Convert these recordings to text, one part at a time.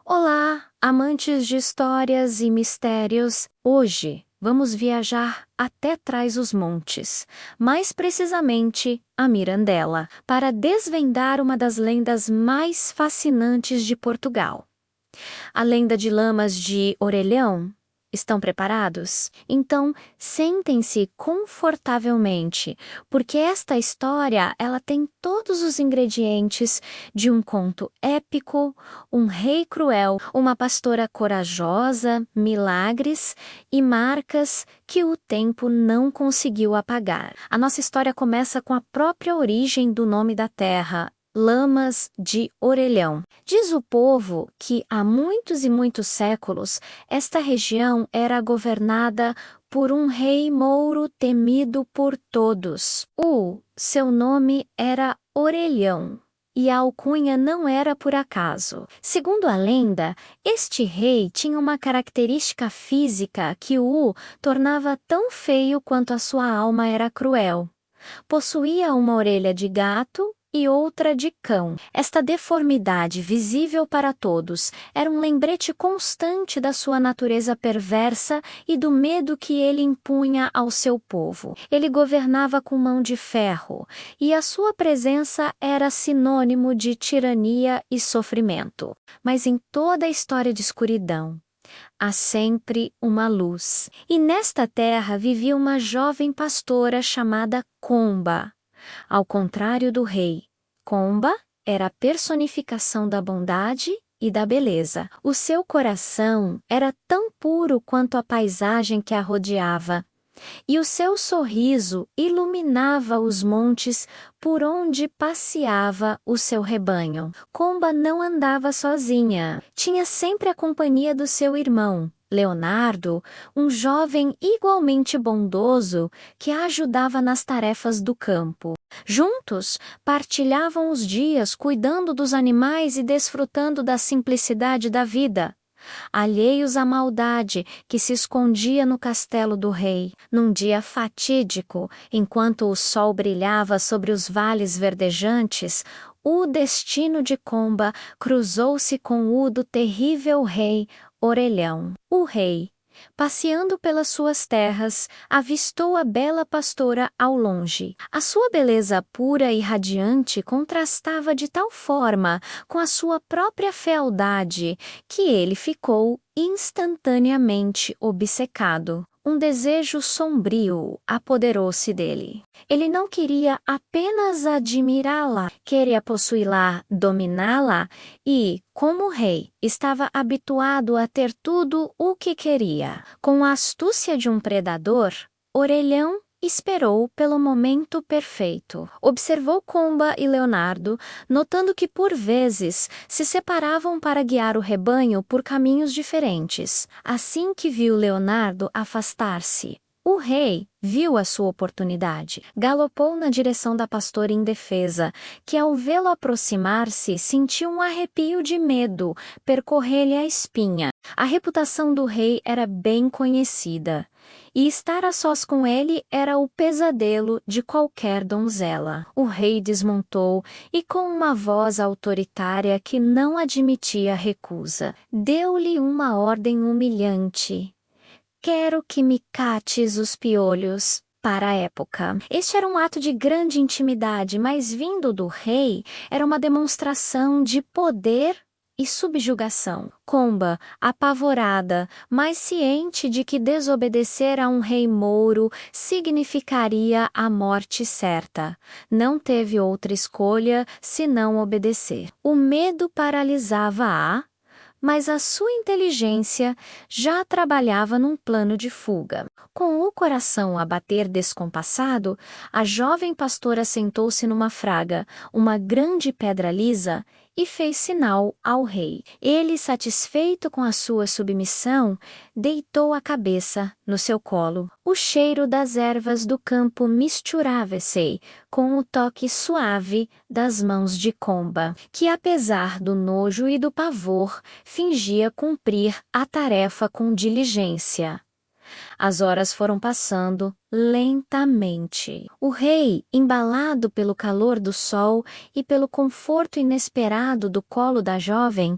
Olá, amantes de histórias e mistérios! Hoje vamos viajar até Trás-os-Montes, mais precisamente a Mirandela, para desvendar uma das lendas mais fascinantes de Portugal. A lenda de Lamas de Orelhão. Estão preparados? Então, sentem-se confortavelmente, porque esta história ela tem todos os ingredientes de um conto épico, um rei cruel, uma pastora corajosa, milagres e marcas que o tempo não conseguiu apagar. A nossa história começa com a própria origem do nome da terra, Lamas de Orelhão. Diz o povo que há muitos e muitos séculos esta região era governada por um rei mouro temido por todos. Seu nome era Orelhão. E a alcunha não era por acaso. Segundo a lenda, este rei tinha uma característica física que o tornava tão feio quanto a sua alma era cruel. Possuía uma orelha de gato e outra de cão. Esta deformidade, visível para todos, era um lembrete constante da sua natureza perversa e do medo que ele impunha ao seu povo. Ele governava com mão de ferro, e a sua presença era sinônimo de tirania e sofrimento. Mas em toda a história de escuridão, há sempre uma luz. E nesta terra vivia uma jovem pastora chamada Comba. Ao contrário do rei, Comba era a personificação da bondade e da beleza. O seu coração era tão puro quanto a paisagem que a rodeava, e o seu sorriso iluminava os montes por onde passeava o seu rebanho. Comba não andava sozinha, tinha sempre a companhia do seu irmão, Leonardo, um jovem igualmente bondoso que a ajudava nas tarefas do campo. Juntos, partilhavam os dias cuidando dos animais e desfrutando da simplicidade da vida. Alheios à maldade que se escondia no castelo do rei. Num dia fatídico, enquanto o sol brilhava sobre os vales verdejantes, o destino de Comba cruzou-se com o do terrível rei Orelhão. O rei, passeando pelas suas terras, avistou a bela pastora ao longe. A sua beleza pura e radiante contrastava de tal forma com a sua própria fealdade que ele ficou instantaneamente obcecado. Um desejo sombrio apoderou-se dele. Ele não queria apenas admirá-la, queria possuí-la, dominá-la e, como rei, estava habituado a ter tudo o que queria. Com a astúcia de um predador, Orelhão esperou pelo momento perfeito. Observou Comba e Leonardo, notando que por vezes se separavam para guiar o rebanho por caminhos diferentes. Assim que viu Leonardo afastar-se, o rei viu a sua oportunidade. Galopou na direção da pastora indefesa, que ao vê-lo aproximar-se sentiu um arrepio de medo percorrer-lhe a espinha. A reputação do rei era bem conhecida, e estar a sós com ele era o pesadelo de qualquer donzela. O rei desmontou e, com uma voz autoritária que não admitia recusa, deu-lhe uma ordem humilhante. Quero que me cates os piolhos. Para a época, este era um ato de grande intimidade, mas vindo do rei, era uma demonstração de poder e subjugação. Comba, apavorada, mas ciente de que desobedecer a um rei mouro significaria a morte certa, não teve outra escolha senão obedecer. O medo paralisava-a, mas a sua inteligência já trabalhava num plano de fuga. Com o coração a bater descompassado, a jovem pastora sentou-se numa fraga, uma grande pedra lisa, e fez sinal ao rei. Ele, satisfeito com a sua submissão, deitou a cabeça no seu colo. O cheiro das ervas do campo misturava-se com o toque suave das mãos de Comba, que apesar do nojo e do pavor, fingia cumprir a tarefa com diligência. As horas foram passando lentamente. O rei, embalado pelo calor do sol e pelo conforto inesperado do colo da jovem,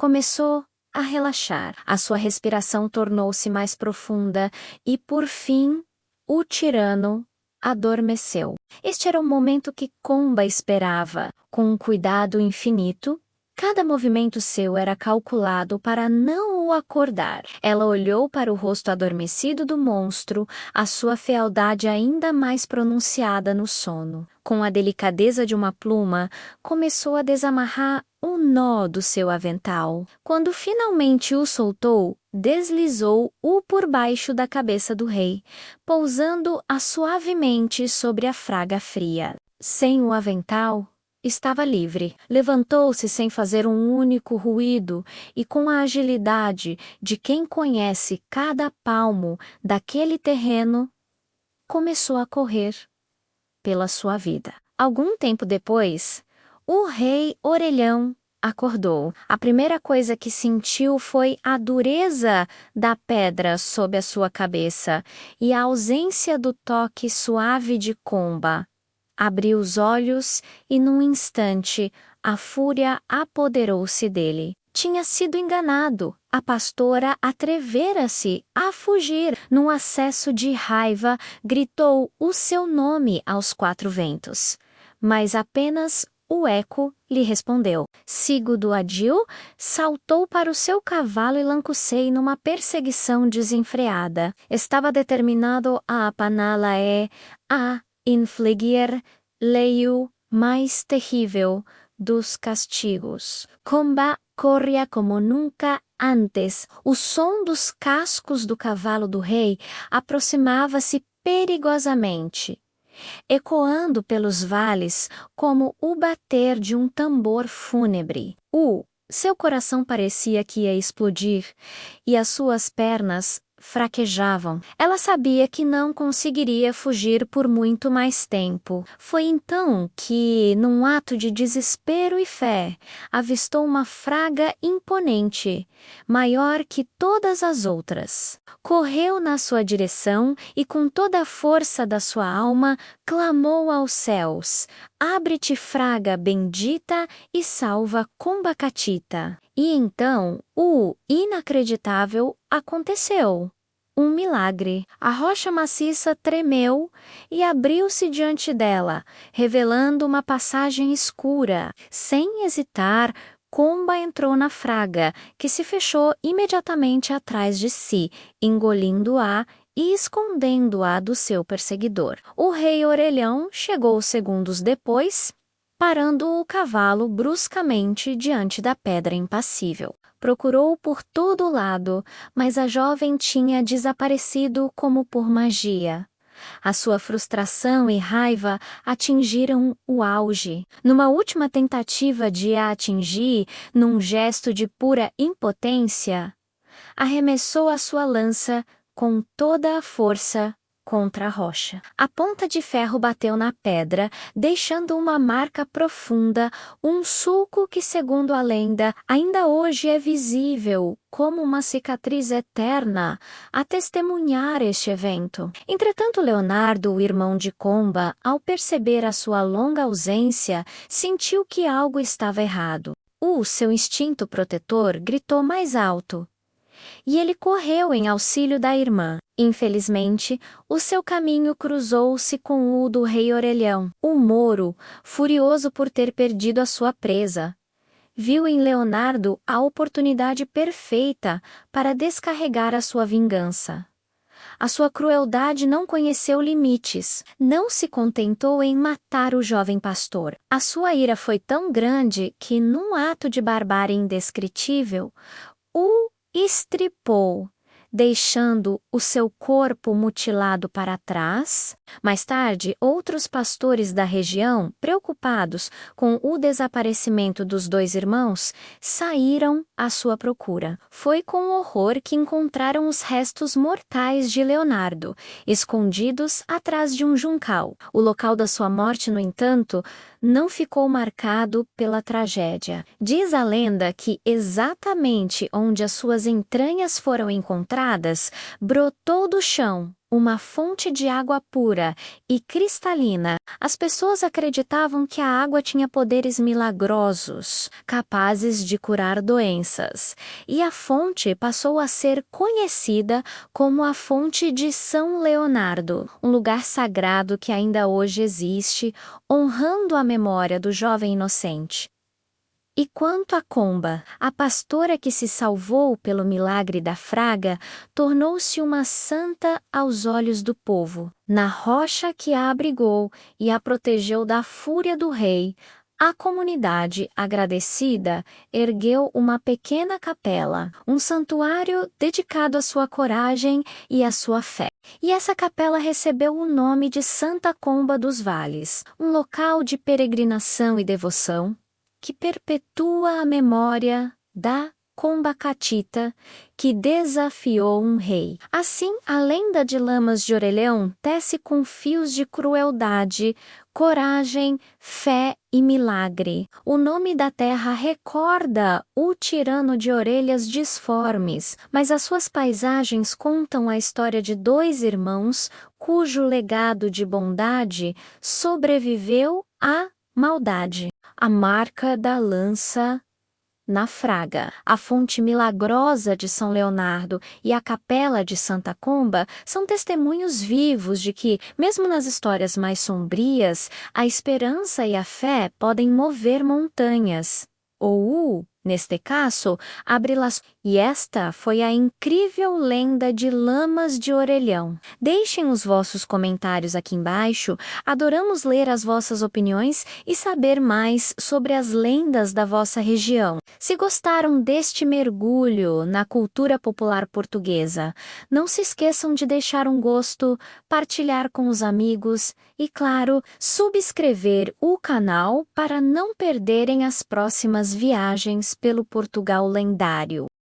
começou a relaxar. A sua respiração tornou-se mais profunda e, por fim, o tirano adormeceu. Este era o momento que Komba esperava. Com um cuidado infinito, cada movimento seu era calculado para não o acordar. Ela olhou para o rosto adormecido do monstro, a sua fealdade ainda mais pronunciada no sono. Com a delicadeza de uma pluma, começou a desamarrar o nó do seu avental. Quando finalmente o soltou, deslizou-o por baixo da cabeça do rei, pousando-a suavemente sobre a fraga fria. Sem o avental, estava livre. Levantou-se sem fazer um único ruído e com a agilidade de quem conhece cada palmo daquele terreno, começou a correr pela sua vida. Algum tempo depois, o rei Orelhão acordou. A primeira coisa que sentiu foi a dureza da pedra sob a sua cabeça e a ausência do toque suave de Komba. Abriu os olhos e, num instante, a fúria apoderou-se dele. Tinha sido enganado. A pastora atrevera-se a fugir. Num acesso de raiva, gritou o seu nome aos quatro ventos. Mas apenas o eco lhe respondeu. Sigo-do-Adil saltou para o seu cavalo e Lancussei numa perseguição desenfreada. Estava determinado a apaná-la a infligir-lhe o mais terrível dos castigos. Komba corria como nunca antes. O som dos cascos do cavalo do rei aproximava-se perigosamente, ecoando pelos vales como o bater de um tambor fúnebre. Seu coração parecia que ia explodir e as suas pernas fraquejavam. Ela sabia que não conseguiria fugir por muito mais tempo. Foi então que, num ato de desespero e fé, avistou uma fraga imponente, maior que todas as outras. Correu na sua direção e, com toda a força da sua alma, clamou aos céus: "Abre-te, fraga bendita, e salva Komba Catita." E então, o inacreditável aconteceu. Um milagre. A rocha maciça tremeu e abriu-se diante dela, revelando uma passagem escura. Sem hesitar, Komba entrou na fraga, que se fechou imediatamente atrás de si, engolindo-a e escondendo-a do seu perseguidor. O rei Orelhão chegou segundos depois, parando o cavalo bruscamente diante da pedra impassível. Procurou por todo lado, mas a jovem tinha desaparecido como por magia. A sua frustração e raiva atingiram o auge. Numa última tentativa de a atingir, num gesto de pura impotência, arremessou a sua lança com toda a força contra a rocha. A ponta de ferro bateu na pedra, deixando uma marca profunda, um sulco que, segundo a lenda, ainda hoje é visível como uma cicatriz eterna a testemunhar este evento. Entretanto, Leonardo, o irmão de Komba, ao perceber a sua longa ausência, sentiu que algo estava errado. Seu instinto protetor gritou mais alto, e ele correu em auxílio da irmã. Infelizmente, o seu caminho cruzou-se com o do rei Orelhão. O Moro, furioso por ter perdido a sua presa, viu em Leonardo a oportunidade perfeita para descarregar a sua vingança. A sua crueldade não conheceu limites. Não se contentou em matar o jovem pastor. A sua ira foi tão grande que, num ato de barbárie indescritível, o estripou, deixando o seu corpo mutilado para trás. Mais tarde, outros pastores da região, preocupados com o desaparecimento dos dois irmãos, saíram à sua procura. Foi com horror que encontraram os restos mortais de Leonardo, escondidos atrás de um juncal. O local da sua morte, no entanto, não ficou marcado pela tragédia. Diz a lenda que exatamente onde as suas entranhas foram encontradas, brotou do chão uma fonte de água pura e cristalina. As pessoas acreditavam que a água tinha poderes milagrosos, capazes de curar doenças, e a fonte passou a ser conhecida como a Fonte de São Leonardo, um lugar sagrado que ainda hoje existe, honrando a memória do jovem inocente. E quanto à Comba, a pastora que se salvou pelo milagre da fraga, tornou-se uma santa aos olhos do povo. Na rocha que a abrigou e a protegeu da fúria do rei, a comunidade, agradecida, ergueu uma pequena capela, um santuário dedicado à sua coragem e à sua fé. E essa capela recebeu o nome de Santa Comba dos Vales, um local de peregrinação e devoção que perpetua a memória da Comba Catita, que desafiou um rei. Assim, a lenda de Lamas de Orelhão tece com fios de crueldade, coragem, fé e milagre. O nome da terra recorda o tirano de orelhas disformes, mas as suas paisagens contam a história de dois irmãos cujo legado de bondade sobreviveu à maldade. A marca da lança na fraga, a fonte milagrosa de São Leonardo e a capela de Santa Comba são testemunhos vivos de que, mesmo nas histórias mais sombrias, a esperança e a fé podem mover montanhas. Ou, neste caso, abri-las. E esta foi a incrível lenda de Lamas de Orelhão. Deixem os vossos comentários aqui embaixo. Adoramos ler as vossas opiniões e saber mais sobre as lendas da vossa região. Se gostaram deste mergulho na cultura popular portuguesa, não se esqueçam de deixar um gosto, partilhar com os amigos e, claro, subscrever o canal para não perderem as próximas viagens pelo Portugal lendário.